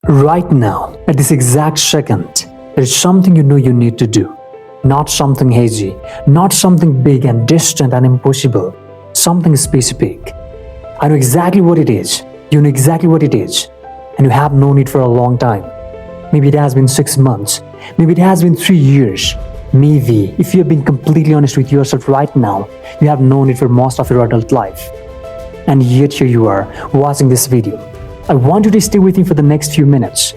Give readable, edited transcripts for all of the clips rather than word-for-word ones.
Right now, at this exact second, there is something you know you need to do. Not something hazy, not something big and distant and impossible, something specific. I know exactly what it is. You know exactly what it is. And you have known it for a long time. Maybe it has been 6 months. Maybe it has been 3 years. Maybe, if you have been completely honest with yourself right now, you have known it for most of your adult life. And yet here you are, watching this video. I want you to stay with me for the next few minutes.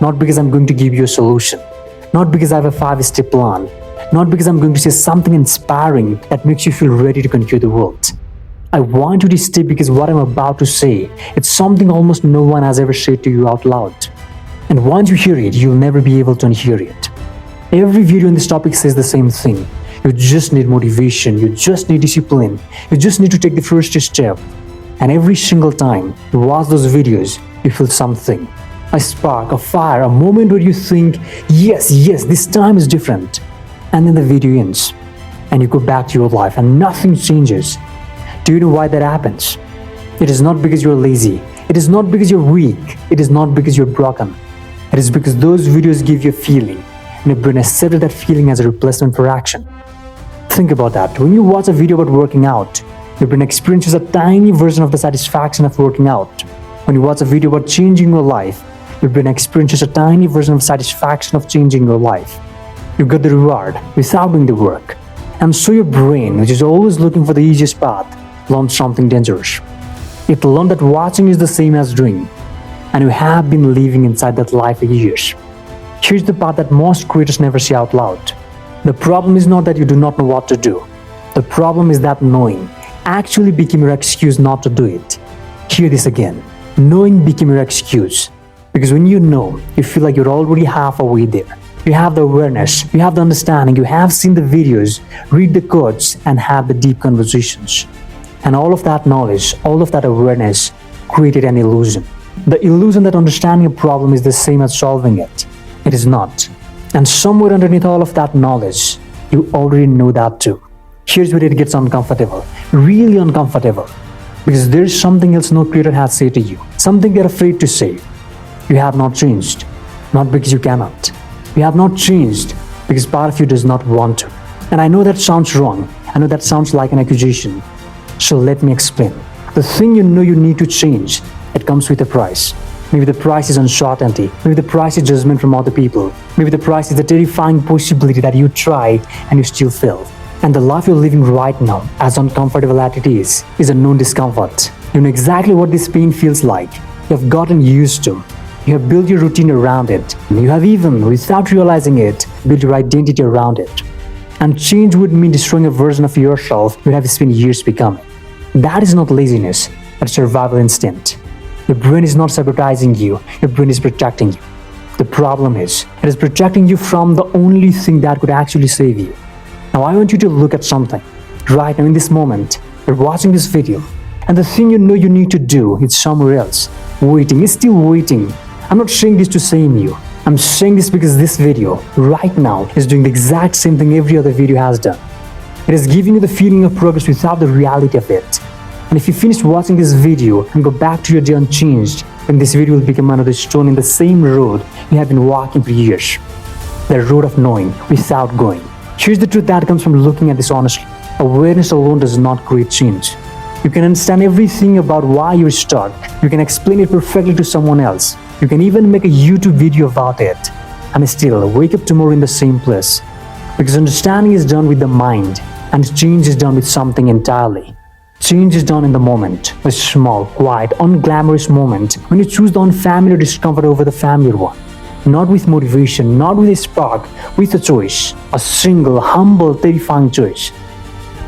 Not because I'm going to give you a solution. Not because I have a 5-step plan. Not because I'm going to say something inspiring that makes you feel ready to conquer the world. I want you to stay because what I'm about to say, it's something almost no one has ever said to you out loud. And once you hear it, you'll never be able to unhear it. Every video on this topic says the same thing. You just need motivation, you just need discipline, you just need to take the first step. And every single time you watch those videos, you feel something. A spark, a fire, a moment where you think, yes, this time is different. And then the video ends. And you go back to your life and nothing changes. Do you know why that happens? It is not because you're lazy. It is not because you're weak. It is not because you're broken. It is because those videos give you a feeling. And your brain accepted that feeling as a replacement for action. Think about that. When you watch a video about working out, your brain experiences a tiny version of the satisfaction of working out. When you watch a video about changing your life, your brain experiences a tiny version of satisfaction of changing your life. You get the reward without doing the work. And so your brain, which is always looking for the easiest path, learns something dangerous. It learned that watching is the same as doing. And you have been living inside that life for years. Here's the part that most creators never say out loud. The problem is not that you do not know what to do. The problem is that knowing actually became your excuse not to do it. Hear this again. Knowing became your excuse. Because when you know, you feel like you're already halfway there. You have the awareness, you have the understanding, you have seen the videos, read the quotes, and have the deep conversations. And all of that knowledge, all of that awareness created an illusion. The illusion that understanding a problem is the same as solving it. It is not. And somewhere underneath all of that knowledge, you already know that too. Here's where it gets uncomfortable, really uncomfortable. Because there's something else no creator has said to you, something they're afraid to say. You have not changed, not because you cannot. You have not changed because part of you does not want to. And I know that sounds wrong. I know that sounds like an accusation. So let me explain. The thing you know you need to change, it comes with a price. Maybe the price is uncertainty. Maybe the price is judgment from other people. Maybe the price is the terrifying possibility that you try and you still fail. And the life you're living right now, as uncomfortable as it is a known discomfort. You know exactly what this pain feels like. You have gotten used to. You have built your routine around it. You have even, without realizing it, built your identity around it. And change would mean destroying a version of yourself you have spent years becoming. That is not laziness, but survival instinct. Your brain is not sabotaging you, your brain is protecting you. The problem is, it is protecting you from the only thing that could actually save you. Now I want you to look at something. Right now in this moment, you're watching this video, and the thing you know you need to do is somewhere else. Waiting, is still waiting. I'm not saying this to shame you. I'm saying this because this video, right now, is doing the exact same thing every other video has done. It is giving you the feeling of progress without the reality of it. And if you finish watching this video and go back to your day unchanged, then this video will become another stone in the same road you have been walking for years. The road of knowing without going. Here's the truth that comes from looking at this honestly. Awareness alone does not create change. You can understand everything about why you're stuck. You can explain it perfectly to someone else. You can even make a YouTube video about it. And still wake up tomorrow in the same place. Because understanding is done with the mind. And change is done with something entirely. Change is done in the moment. A small, quiet, unglamorous moment when you choose the unfamiliar discomfort over the familiar one. Not with motivation, not with a spark, with a choice. A single, humble, terrifying choice.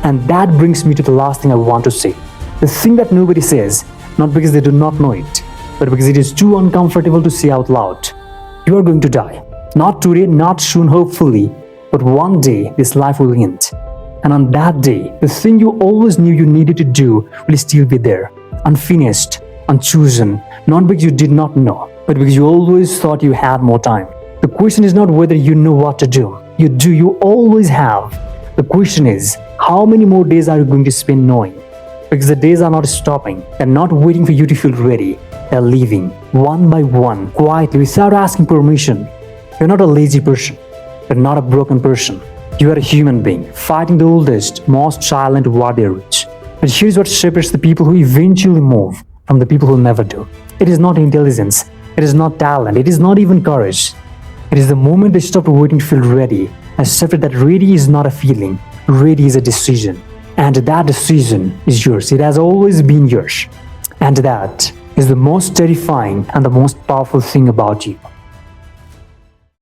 And that brings me to the last thing I want to say. The thing that nobody says, not because they do not know it, but because it is too uncomfortable to say out loud. You are going to die. Not today, not soon, hopefully, but one day this life will end. And on that day, the thing you always knew you needed to do will still be there. Unfinished, unchosen, not because you did not know, but because you always thought you had more time. The question is not whether you know what to do. You do, you always have. The question is, how many more days are you going to spend knowing? Because the days are not stopping. They're not waiting for you to feel ready. They're leaving one by one, quietly, without asking permission. You're not a lazy person. You're not a broken person. You are a human being, fighting the oldest, most silent war there is. But here's what separates the people who eventually move from the people who never do. It is not intelligence. It is not talent. It is not even courage. It is the moment they stop waiting to feel ready and accept that ready is not a feeling. Ready is a decision. And that decision is yours. It has always been yours. And that is the most terrifying and the most powerful thing about you.